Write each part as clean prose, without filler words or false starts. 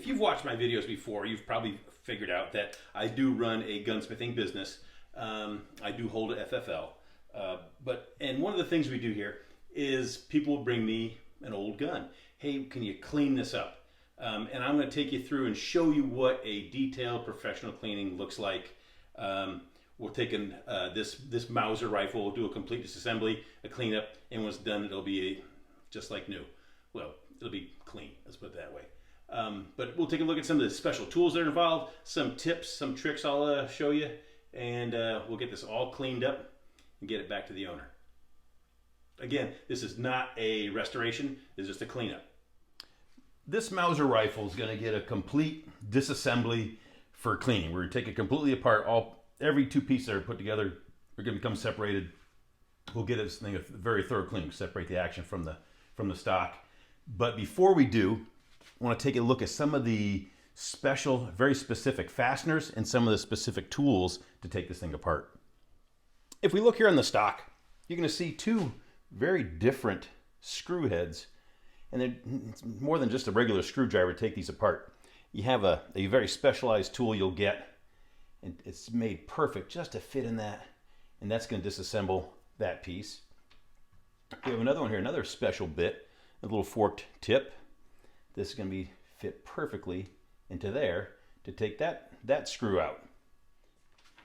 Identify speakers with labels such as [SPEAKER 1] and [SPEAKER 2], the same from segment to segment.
[SPEAKER 1] if you've watched my videos before, you've probably figured out that I do run a gunsmithing business. I do hold a FFL. And one of the things we do here is people bring me an old gun. Hey, can you clean this up? And I'm going to take you through and show you what a detailed professional cleaning looks like. We'll take this Mauser rifle, we'll do a complete disassembly, a cleanup, and when it's done, it'll be just like new. Well, it'll be clean, let's put it that way. But we'll take a look at some of the special tools that are involved, some tips, some tricks I'll show you, and we'll get this all cleaned up and get it back to the owner. Again, this is not a restoration, it's just a cleanup. This Mauser rifle is going to get a complete disassembly for cleaning. We're going to take it completely apart. Every two pieces that are put together are going to become separated. We'll get this thing a very thorough cleaning, separate the action from the stock. But before we do, I want to take a look at some of the special, very specific fasteners and some of the specific tools to take this thing apart. If we look here on the stock, you're going to see two very different screw heads. And it's more than just a regular screwdriver to take these apart. You have a very specialized tool you'll get, and it's made perfect just to fit in that, and that's going to disassemble that piece. We have another one here, another special bit, a little forked tip. This is going to be fit perfectly into there to take that screw out.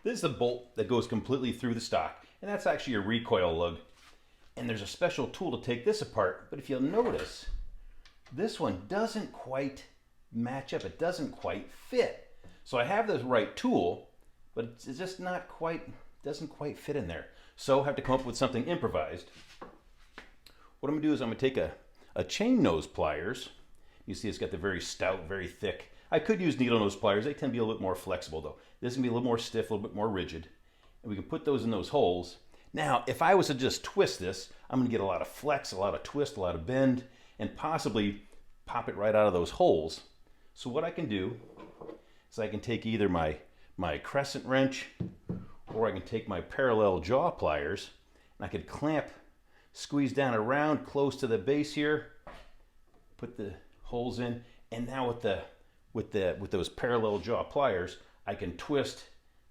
[SPEAKER 1] This is the bolt that goes completely through the stock, and that's actually a recoil lug. And there's a special tool to take this apart, but if you'll notice, this one doesn't quite match up. It doesn't quite fit. So I have the right tool, but it's just not quite, doesn't quite fit in there. So I have to come up with something improvised. What I'm gonna do is I'm gonna take a chain nose pliers. You see it's got the very stout, very thick. I could use needle nose pliers. They tend to be a little bit more flexible though. This is gonna be a little more stiff, a little bit more rigid. And we can put those in those holes. Now, if I was to just twist this, I'm gonna get a lot of flex, a lot of twist, a lot of bend, and possibly pop it right out of those holes. So what I can do is I can take either my crescent wrench, or I can take my parallel jaw pliers, and I could squeeze down around close to the base here, put the holes in, and now with those parallel jaw pliers, I can twist,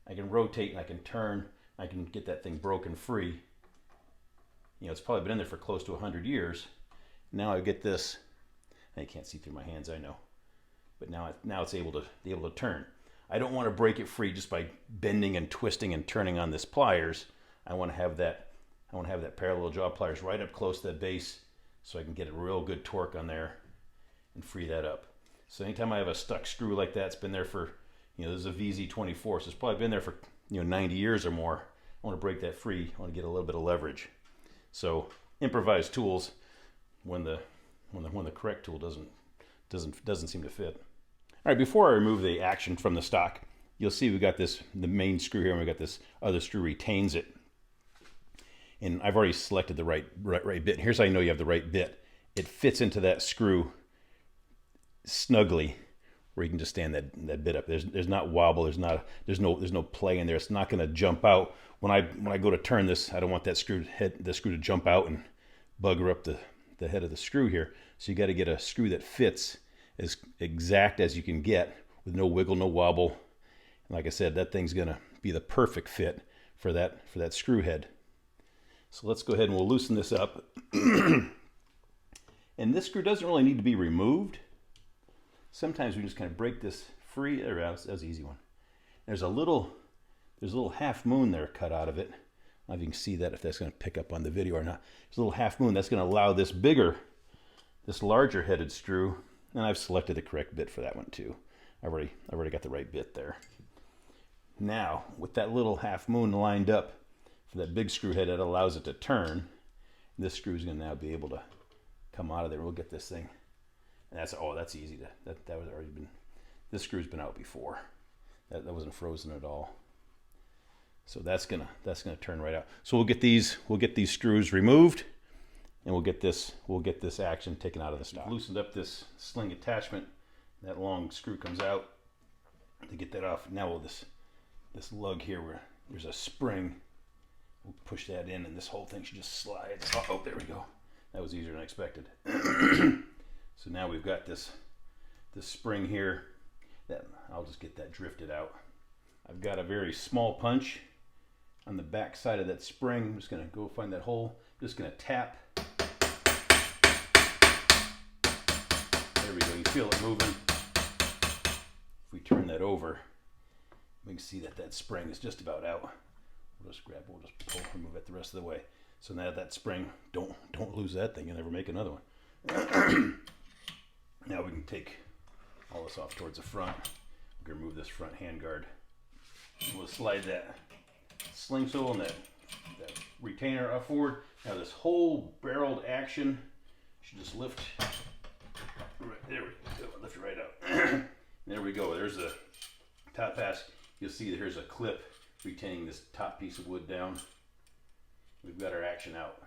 [SPEAKER 1] I can rotate, and I can turn, I can get that thing broken free. You know, it's probably been in there for close to 100 years. Now I get this, and you can't see through my hands, I know, but now it's able to turn. I don't want to break it free just by bending and twisting and turning on this pliers. I want to have that parallel jaw pliers right up close to the base, so I can get a real good torque on there and free that up. So anytime I have a stuck screw like that, it's been there for, this is a VZ-24, so it's probably been there for 90 years or more. I want to break that free. I want to get a little bit of leverage. So improvised tools when the correct tool doesn't seem to fit. All right, before I remove the action from the stock, you'll see we've got the main screw here, and we've got this other screw retains it. And I've already selected the right bit. Here's how you know you have the right bit. It fits into that screw snugly, where you can just stand that bit up. There's not wobble. There's no play in there. It's not going to jump out when I go to turn this. I don't want that screw to jump out and bugger up the head of the screw here. So you got to get a screw that fits as exact as you can get, with no wiggle, no wobble. And like I said, that thing's going to be the perfect fit for that screw head. So let's go ahead and we'll loosen this up. And this screw doesn't really need to be removed. Sometimes we just kind of break this free. There, that was an easy one. There's a little half moon there cut out of it. I don't know if you can see that, if that's going to pick up on the video or not. There's a little half moon that's going to allow this larger headed screw, and I've selected the correct bit for that one too. I've already got the right bit there. Now, with that little half moon lined up for that big screw head that allows it to turn, this screw is going to now be able to come out of there. We'll get this thing. And that's easy. That was already been. This screw's been out before. That wasn't frozen at all. So that's gonna turn right out. So we'll get these screws removed, and we'll get this action taken out of the stock. Loosened up this sling attachment. That long screw comes out. To get that off, now this lug here where there's a spring. We'll push that in, and this whole thing should just slide. Oh, there we go. That was easier than I expected. So now we've got this spring here. That I'll just get that drifted out. I've got a very small punch on the back side of that spring. I'm just going to go find that hole. I'm just going to tap. There we go. You feel it moving. If we turn that over, we can see that that spring is just about out. We'll just pull and move it the rest of the way. So now that spring, don't lose that thing. You'll never make another one. Now we can take all this off towards the front. We're going to remove this front handguard. We'll slide that sling sole and that retainer up forward. Now this whole barreled action should just lift. Right, there we go. Lift it right out. There we go. There's the top pass. You'll see that here's a clip retaining this top piece of wood down. We've got our action out.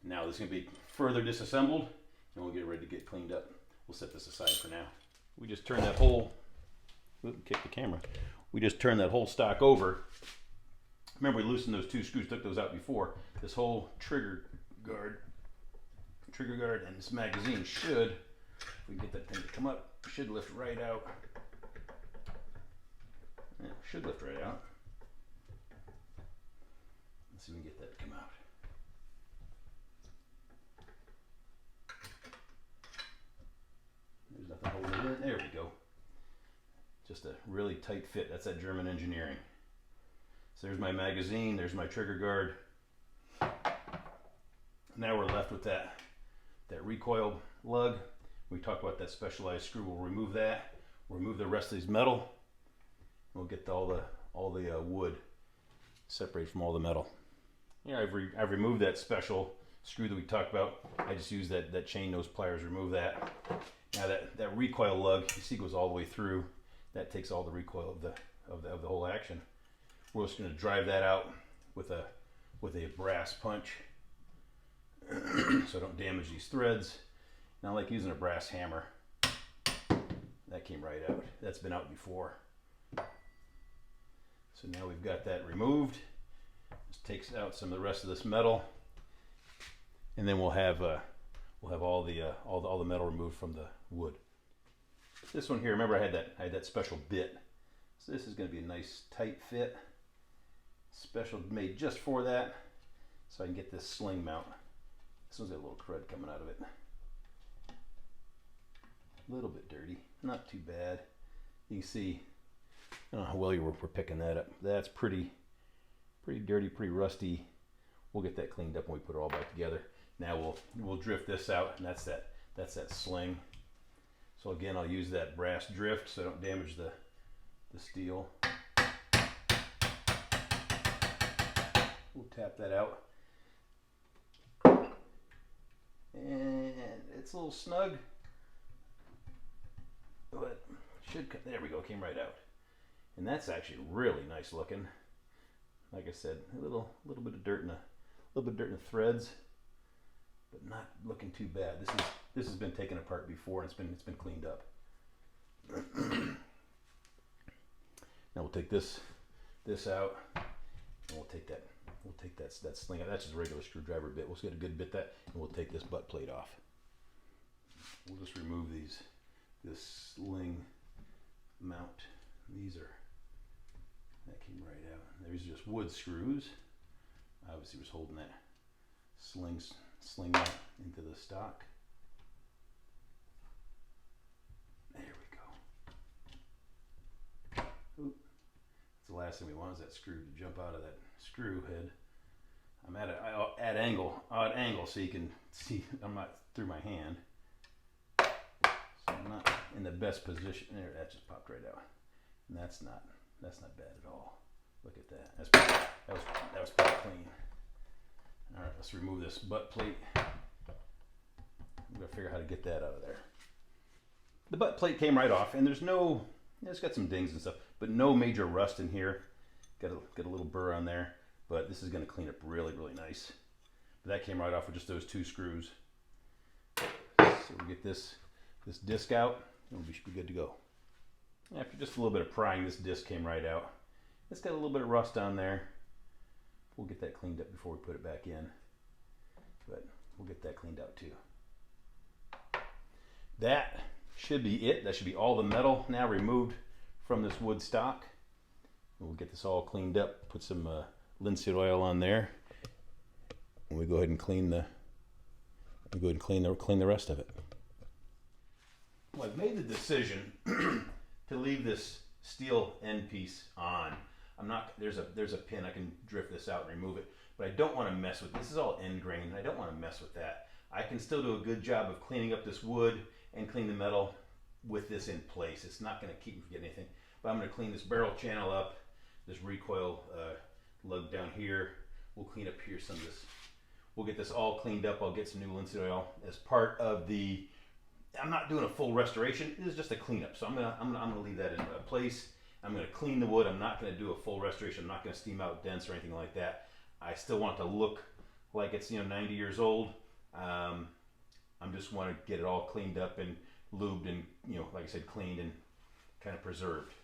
[SPEAKER 1] Now this is going to be further disassembled and we'll get ready to get cleaned up. We'll set this aside for now. We just turned that whole, kick the camera. We just turned that whole stock over. Remember we loosened those two screws, took those out before. This whole trigger guard and this magazine should, if we get that thing to come up, should lift right out. Yeah, should lift right out. Let's see if we can get that to come out. There's nothing holding it in. There we go. Just a really tight fit. That's that German engineering. So there's my magazine, there's my trigger guard. Now we're left with that recoil lug. We talked about that specialized screw. We'll remove that. We'll remove the rest of these metal. We'll get all the wood separated from all the metal. Yeah, I've removed that special screw that we talked about. I just used that chain nose pliers to remove that. Now that recoil lug, you see, goes all the way through. That takes all the recoil of the whole action. We're just going to drive that out with a brass punch, so I don't damage these threads. Now, I like using a brass hammer. That came right out. That's been out before. So now we've got that removed. Just takes out some of the rest of this metal, and then we'll have all the metal removed from the wood. This one here, remember I had that special bit. So this is going to be a nice tight fit, special made just for that, so I can get this sling mount. This one's got a little crud coming out of it. A little bit dirty, not too bad. You can see, I don't know how well we're picking that up. That's pretty dirty, pretty rusty. We'll get that cleaned up when we put it all back together. Now we'll drift this out, and that's that sling. So again, I'll use that brass drift so I don't damage the steel. We'll tap that out. And it's a little snug, but should, there we go, came right out. And that's actually really nice looking. Like I said, a little bit of dirt in the threads, but not looking too bad. This has been taken apart before, and it's been cleaned up. Now we'll take this out, and we'll take that sling out. That's just a regular screwdriver bit. We'll get a good bit that, and we'll take this butt plate off. We'll just remove this sling mount. That came right out. There's just wood screws. Obviously was holding that sling mount into the stock. There we go. Oop. That's the last thing we want, is that screw to jump out of that screw head. I'm at an odd angle so you can see I'm not through my hand. So I'm not in the best position. There, that just popped right out. And that's not bad at all. Look at that. That was pretty clean. All right, let's remove this butt plate. I'm gonna figure out how to get that out of there. The butt plate came right off, and it's got some dings and stuff, but no major rust in here. Got a little burr on there, but this is gonna clean up really, really nice. But that came right off with just those two screws. So we get this disc out, and we should be good to go. After just a little bit of prying, this disc came right out. It's got a little bit of rust on there. We'll get that cleaned up before we put it back in, but we'll get that cleaned out too. That should be it. That should be all the metal now removed from this wood stock. We'll get this all cleaned up, put some linseed oil on there, and we go ahead and clean the clean the rest of it. Well, I've made the decision to leave this steel end piece on. I'm not, there's a pin, I can drift this out and remove it, but I don't want to mess with, this is all end grain, I don't want to mess with that. I can still do a good job of cleaning up this wood and clean the metal with this in place. It's not going to keep me from getting anything, but I'm going to clean this barrel channel up, this recoil lug down here. We'll clean up here some of this. We'll get this all cleaned up. I'll get some new linseed oil as part of the, I'm not doing a full restoration. This is just a cleanup. So I'm gonna leave that in place. I'm gonna clean the wood. I'm not gonna do a full restoration. I'm not gonna steam out dents or anything like that. I still want it to look like it's 90 years old. I'm just want to get it all cleaned up and lubed and like I said, cleaned and kind of preserved.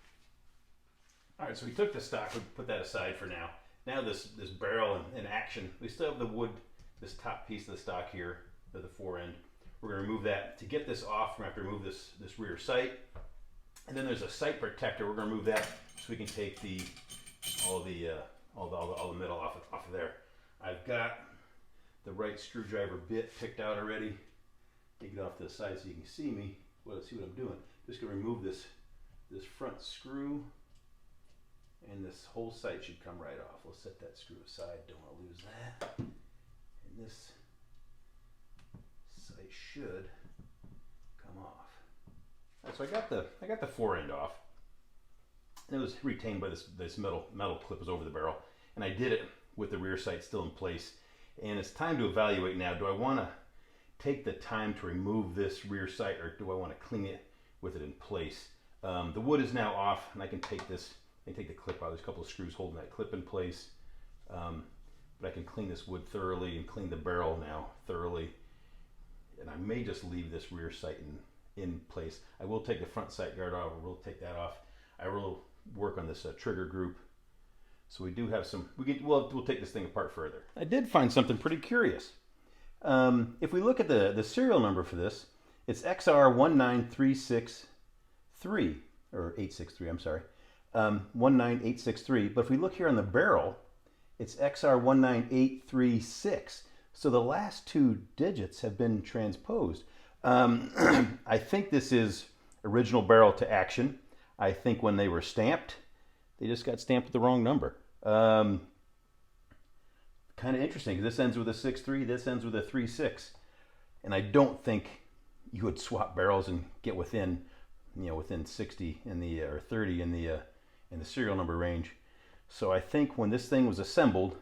[SPEAKER 1] All right, so we took the stock, we put that aside for now. Now this barrel in action, we still have the wood, this top piece of the stock here, the fore end. We're going to remove that. To get this off, we're going to have to remove this rear sight. And then there's a sight protector. We're going to remove that so we can take all the metal off of there. I've got the right screwdriver bit picked out already. Take it off to the side so you can see me. Well, see what I'm doing. Just going to remove this front screw. And this whole sight should come right off. We'll set that screw aside, don't want to lose that. And this sight should come off. All right, so I got the fore end off. And it was retained by this metal clip was over the barrel. And I did it with the rear sight still in place. And it's time to evaluate now. Do I want to take the time to remove this rear sight, or do I want to clean it with it in place? The wood is now off, and I can take this. I can take the clip out. There's a couple of screws holding that clip in place. But I can clean this wood thoroughly and clean the barrel now thoroughly. And I may just leave this rear sight in place. I will take the front sight guard off. We'll take that off. I will work on this trigger group. So we do have some, we'll take this thing apart further. I did find something pretty curious. If we look at the serial number for this, it's XR19363, or 863, I'm sorry. 19863, but if we look here on the barrel, it's XR19836. So the last two digits have been transposed. I think this is original barrel to action. I think when they were stamped, they just got stamped with the wrong number. Kind of interesting, because this ends with a 6.3, this ends with a 3.6. And I don't think you would swap barrels and get within 60 in the, or 30 in the serial number range. So I think when this thing was assembled,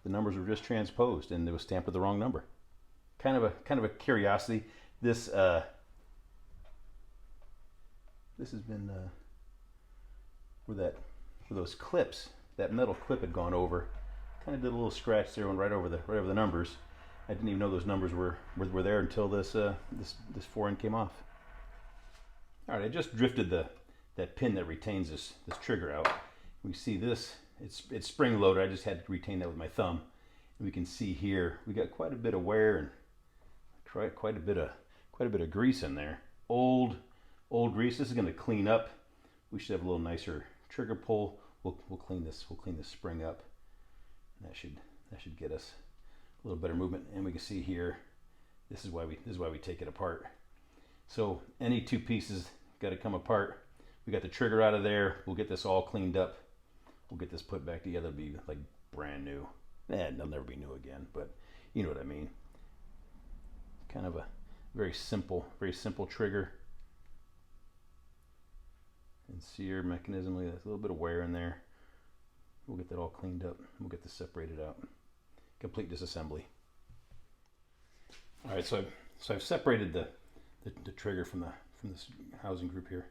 [SPEAKER 1] the numbers were just transposed and it was stamped with the wrong number. Kind of a curiosity. This has been where those clips, that metal clip had gone over. Kind of did a little scratch there, went right over the numbers. I didn't even know those numbers were there until this fore end came off. All right, I just drifted that pin that retains this trigger out. We see this, it's spring loaded. I just had to retain that with my thumb. And we can see here we got quite a bit of wear and quite a bit of grease in there. Old grease. This is going to clean up. We should have a little nicer trigger pull. We'll clean this spring up. And that should get us a little better movement. And we can see here, this is why we take it apart. So any two pieces got to come apart. We got the trigger out of there. We'll get this all cleaned up. We'll get this put back together. It'll be like brand new. It'll never be new again, but you know what I mean. Kind of a very simple trigger. And sear mechanism. There's a little bit of wear in there. We'll get that all cleaned up. We'll get this separated out. Complete disassembly. All right, so I've separated the trigger from this housing group here,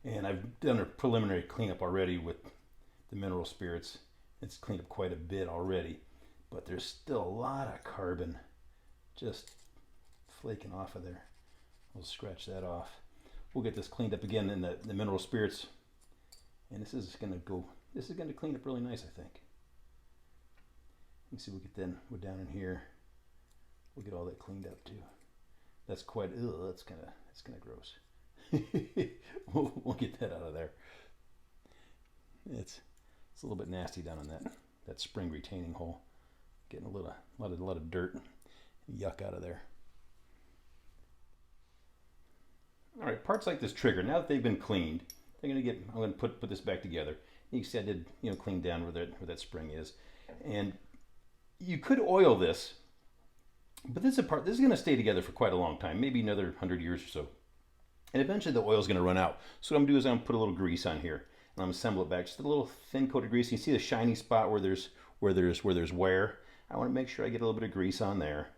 [SPEAKER 1] and I've done a preliminary cleanup already with the mineral spirits. It's cleaned up quite a bit already, but there's still a lot of carbon just flaking off of there. We'll scratch that off. We'll get this cleaned up again in the mineral spirits, and this is going to clean up really nice, I think. You can see we're down in here. We'll get all that cleaned up too. That's it's That's kind of gross. We'll get that out of there. It's a little bit nasty down in that spring retaining hole. Getting a lot of dirt and yuck out of there. All right, parts like this trigger, now that they've been cleaned, I'm going to put this back together. You can see I did, clean down where that spring is. And you could oil this, but this is going to stay together for quite a long time, maybe another 100 years or so. And eventually the oil is going to run out. So what I'm going to do is I'm going to put a little grease on here, and I'm going to assemble it back. Just a little thin coat of grease. You see the shiny spot where there's wear. I want to make sure I get a little bit of grease on there,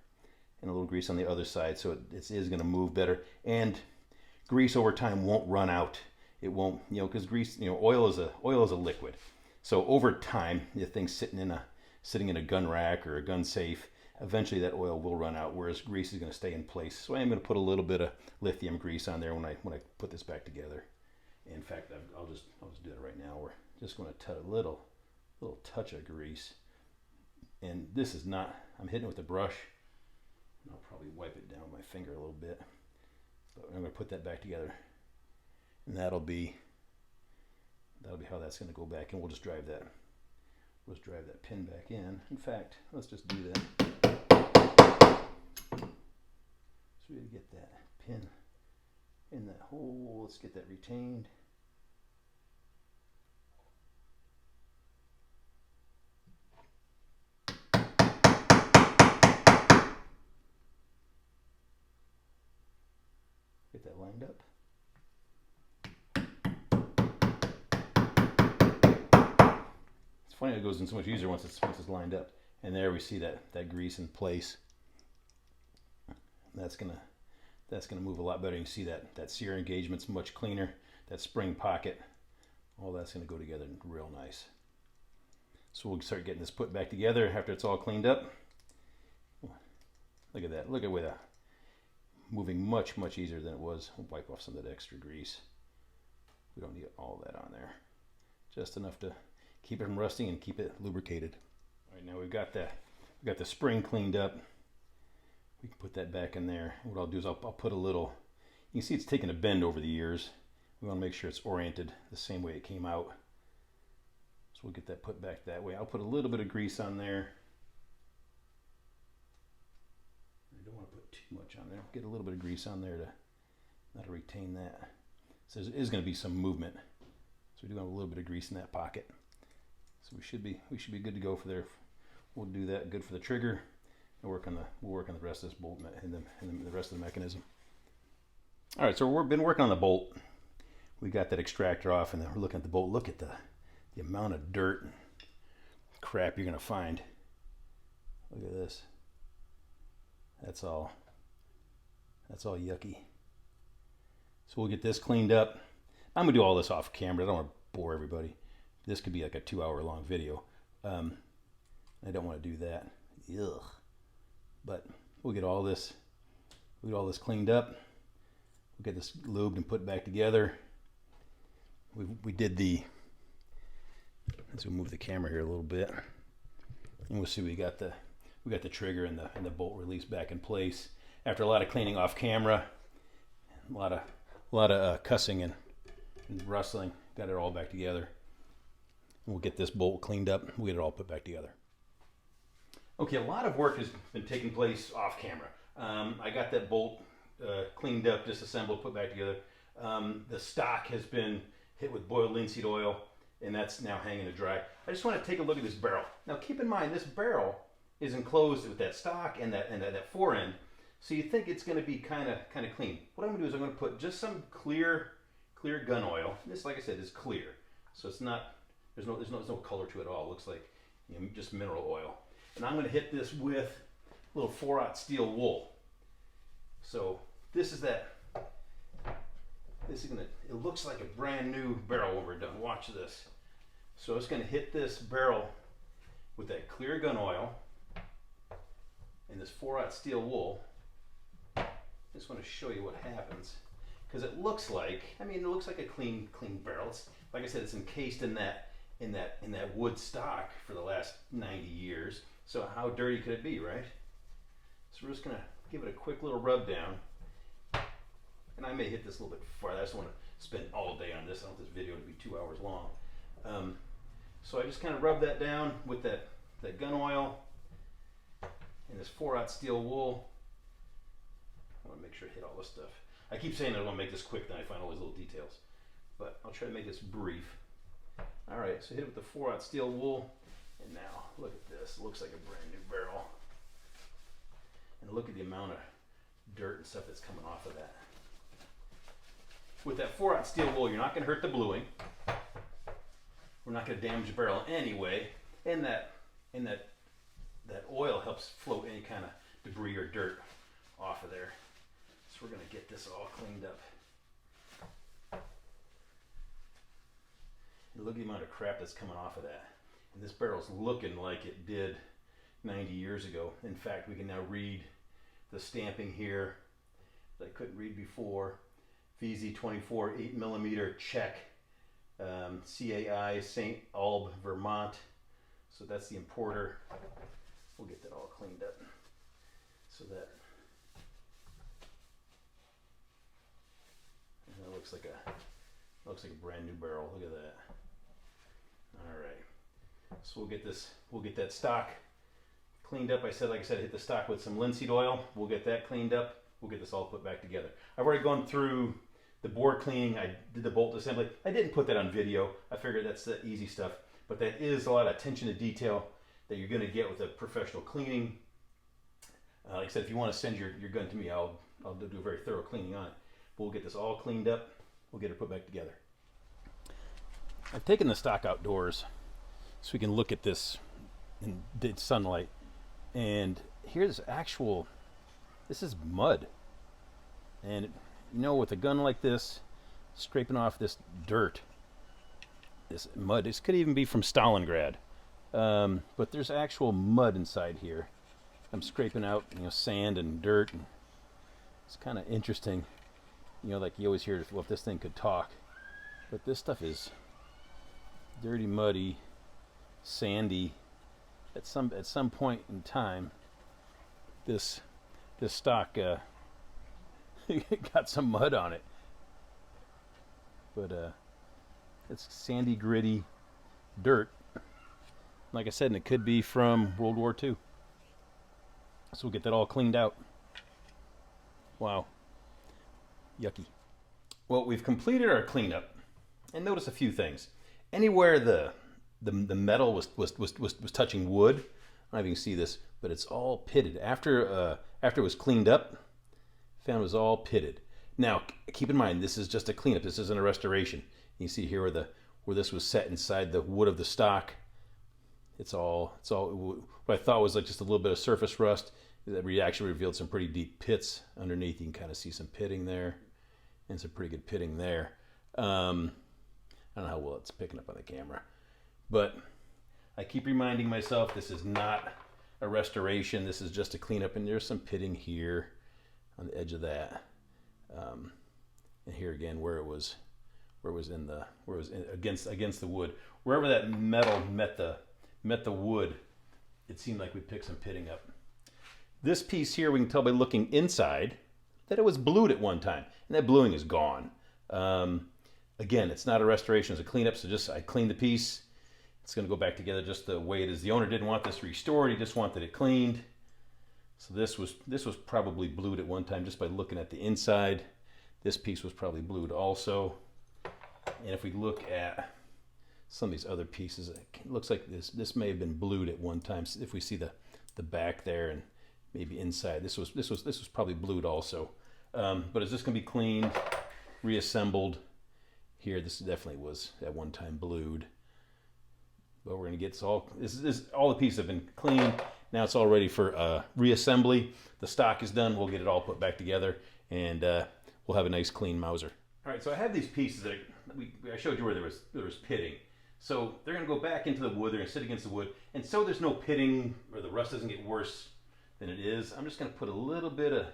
[SPEAKER 1] and a little grease on the other side, so it is going to move better. And grease over time won't run out. It won't, because grease, oil is a liquid. So over time, the thing's sitting in a gun rack or a gun safe, eventually that oil will run out, whereas grease is going to stay in place. So I am going to put a little bit of lithium grease on there when I put this back together. In fact, I'll just do it right now. We're just going to a little touch of grease. And this is not, I'm hitting it with a brush. And I'll probably wipe it down with my finger a little bit. But I'm going to put that back together. And that'll be how that's going to go back. And we'll just drive that pin back in. In fact, let's just do that. So we gotta get that pin in that hole. Let's get that retained. Get that lined up. It's funny it goes in so much easier once it's lined up. And there we see that grease in place. That's gonna move a lot better. You can see that sear engagement's much cleaner. That spring pocket, all that's gonna go together real nice. So we'll start getting this put back together after it's all cleaned up. Look at that. Look at where moving much easier than it was. We'll wipe off some of that extra grease. We don't need all that on there. Just enough to keep it from rusting and keep it lubricated. All right, now we've got the spring cleaned up. We can put that back in there. What I'll do is I'll put a little, you can see it's taken a bend over the years. We want to make sure it's oriented the same way it came out. So we'll get that put back that way. I'll put a little bit of grease on there. I don't want to put too much on there. Get a little bit of grease on there to retain that. So there is going to be some movement. So we do have a little bit of grease in that pocket. So we should be good to go for there. We'll do that. Good for the trigger. We'll work on the rest of this bolt and the rest of the mechanism. All right, so we've been working on the bolt. We got that extractor off, and then we're looking at the bolt. Look at the amount of dirt and crap you're gonna find. Look at this. That's all yucky. So we'll get this cleaned up. I'm gonna do all this off camera. I don't want to bore everybody. This could be like a 2-hour-long video. I don't want to do that. Ugh. But we'll get all this cleaned up. We'll get this lubed and put back together. We did let's move the camera here a little bit, and we'll see we got the trigger and the bolt release back in place after a lot of cleaning off camera, a lot of cussing and rustling. Got it all back together. We'll get this bolt cleaned up. We'll get it all put back together. Okay, a lot of work has been taking place off camera. I got that bolt cleaned up, disassembled, put back together. The stock has been hit with boiled linseed oil, and that's now hanging to dry. I just want to take a look at this barrel. Now keep in mind, this barrel is enclosed with that stock and that fore end, so you think it's going to be kind of clean. What I'm going to do is I'm going to put just some clear gun oil. This, like I said, is clear, so it's not, there's no color to it at all. It looks like just mineral oil. And I'm going to hit this with a little 4/0 steel wool. So this is that. It looks like a brand new barrel when we're done. Watch this. So it's going to hit this barrel with that clear gun oil and this 4/0 steel wool. I just want to show you what happens, because it looks like, it looks like a clean barrel. It's, like I said, it's encased in that wood stock for the last 90 years. So how dirty could it be, right? So we're just going to give it a quick little rub down. and I may hit this a little bit farther. I just want to spend all day on this. I don't want this video to be 2 hours long. So I just kind of rub that down with that gun oil and this 4/0 steel wool. I want to make sure I hit all this stuff. I keep saying I want to make this quick, then I find all these little details. But I'll try to make this brief. All right, so hit it with the 4/0 steel wool. And now, look at this. It looks like a brand new barrel. And look at the amount of dirt and stuff that's coming off of that. With that 4/0 steel wool, you're not going to hurt the bluing. We're not going to damage the barrel anyway. And that oil helps float any kind of debris or dirt off of there. So we're going to get this all cleaned up. And look at the amount of crap that's coming off of that. And this barrel's looking like it did 90 years ago. In fact, we can now read the stamping here that I couldn't read before. VZ-24 8mm Czech CAI St. Alb, Vermont. So that's the importer. We'll get that all cleaned up so that it looks like a brand new barrel. Look at that. All right. So we'll get that stock cleaned up. Like I said, hit the stock with some linseed oil. We'll get that cleaned up. We'll get this all put back together. I've already gone through the bore cleaning. I did the bolt assembly. I didn't put that on video. I figured that's the easy stuff. But that is a lot of attention to detail that you're going to get with a professional cleaning. Like I said, if you want to send your gun to me, I'll do a very thorough cleaning on it. But we'll get this all cleaned up. We'll get it put back together. I've taken the stock outdoors so we can look at this in sunlight. And here's this is mud. And you know, with a gun like this, scraping off this dirt, this mud, this could even be from Stalingrad. But there's actual mud inside here. I'm scraping out, sand and dirt. And it's kind of interesting. Like you always hear, well, if this thing could talk. But this stuff is dirty, muddy, sandy. At some point in time, this stock got some mud on it. But it's sandy, gritty dirt. Like I said, and it could be from World War II. So we'll get that all cleaned out. Wow. Yucky. Well, we've completed our cleanup, and notice a few things. Anywhere the metal was touching wood, I don't know if you can see this, but it's all pitted. After it was cleaned up, found it was all pitted. Now, keep in mind, this is just a cleanup. This isn't a restoration. You see here where this was set inside the wood of the stock. It's all what I thought was like just a little bit of surface rust. That actually revealed some pretty deep pits underneath. You can kind of see some pitting there, and some pretty good pitting there. I don't know how well it's picking up on the camera, but I keep reminding myself this is not a restoration. This is just a cleanup, and there's some pitting here on the edge of that, and here again where it was against the wood, wherever that metal met the wood, it seemed like we picked some pitting up. This piece here, we can tell by looking inside that it was blued at one time, and that bluing is gone. Again, it's not a restoration, it's a cleanup, so I cleaned the piece. It's going to go back together just the way it is. The owner didn't want this restored, he just wanted it cleaned. So this was probably blued at one time just by looking at the inside. This piece was probably blued also. And if we look at some of these other pieces, it looks like this may have been blued at one time. So if we see the back there and maybe inside, this was probably blued also. But is this going to be cleaned, reassembled? Here, this definitely was at one time blued. But we're going to get all the pieces have been cleaned. Now it's all ready for reassembly. The stock is done. We'll get it all put back together, and we'll have a nice clean Mauser. All right, so I have these pieces that I showed you where there was pitting. So they're going to go back into the wood. They're going to sit against the wood, and so there's no pitting or the rust doesn't get worse than it is. I'm just going to put a little bit of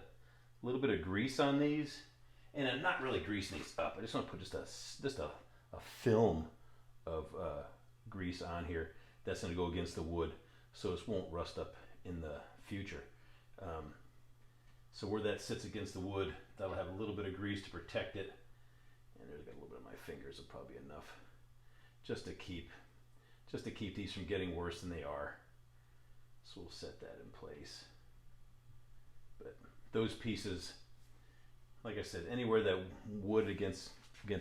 [SPEAKER 1] grease on these, and I'm not really greasing these up. I just want to put just a film of grease on here that's going to go against the wood, so this won't rust up in the future. So where that sits against the wood, that'll have a little bit of grease to protect it. And there's got a little bit of my fingers, will probably be enough just to keep these from getting worse than they are. So we'll set that in place. But those pieces, like I said, anywhere that wood against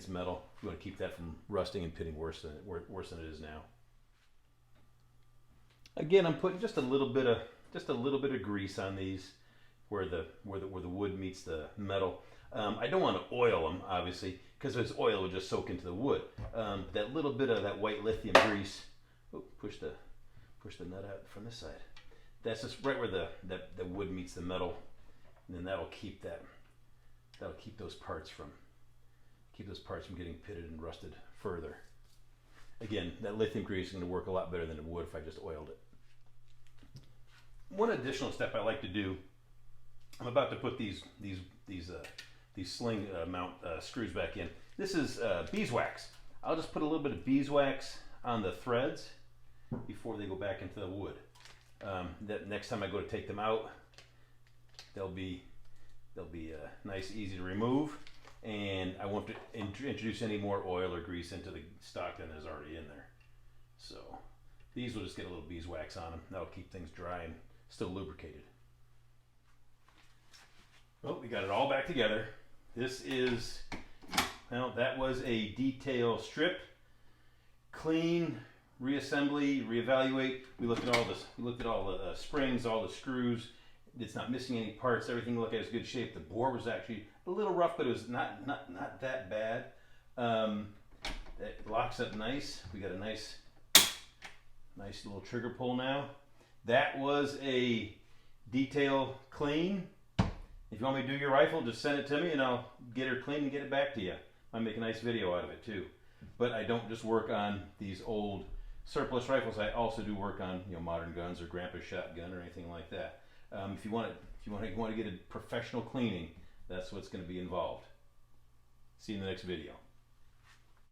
[SPEAKER 1] metal, you want to keep that from rusting and pitting worse than it is now. Again, I'm putting just a little bit of grease on these where the wood meets the metal. I don't want to oil them, obviously, because this oil will just soak into the wood. That little bit of that white lithium grease, push the nut out from this side. That's just right where the wood meets the metal, and then that'll keep those parts from getting pitted and rusted further. Again, that lithium grease is going to work a lot better than it would if I just oiled it. One additional step I like to do, I'm about to put these sling mount screws back in. This is beeswax. I'll just put a little bit of beeswax on the threads before they go back into the wood. That next time I go to take them out, they'll be nice, easy to remove, and I won't introduce any more oil or grease into the stock than is already in there. So these will just get a little beeswax on them. That'll keep things dry and still lubricated. Well, we got it all back together. This is, well, that was a detail strip, clean, reassembly, reevaluate. We looked at all this. We looked at all the springs, all the screws. It's not missing any parts. Everything looked like it's good shape. The bore was actually a little rough, but it was not that bad. It locks up nice. We got a nice little trigger pull now. That was a detail clean. If you want me to do your rifle, just send it to me and I'll get her clean and get it back to you. I make a nice video out of it too. But I don't just work on these old surplus rifles. I also do work on modern guns or grandpa's shotgun or anything like that. If you want to get a professional cleaning, that's what's going to be involved. See you in the next video.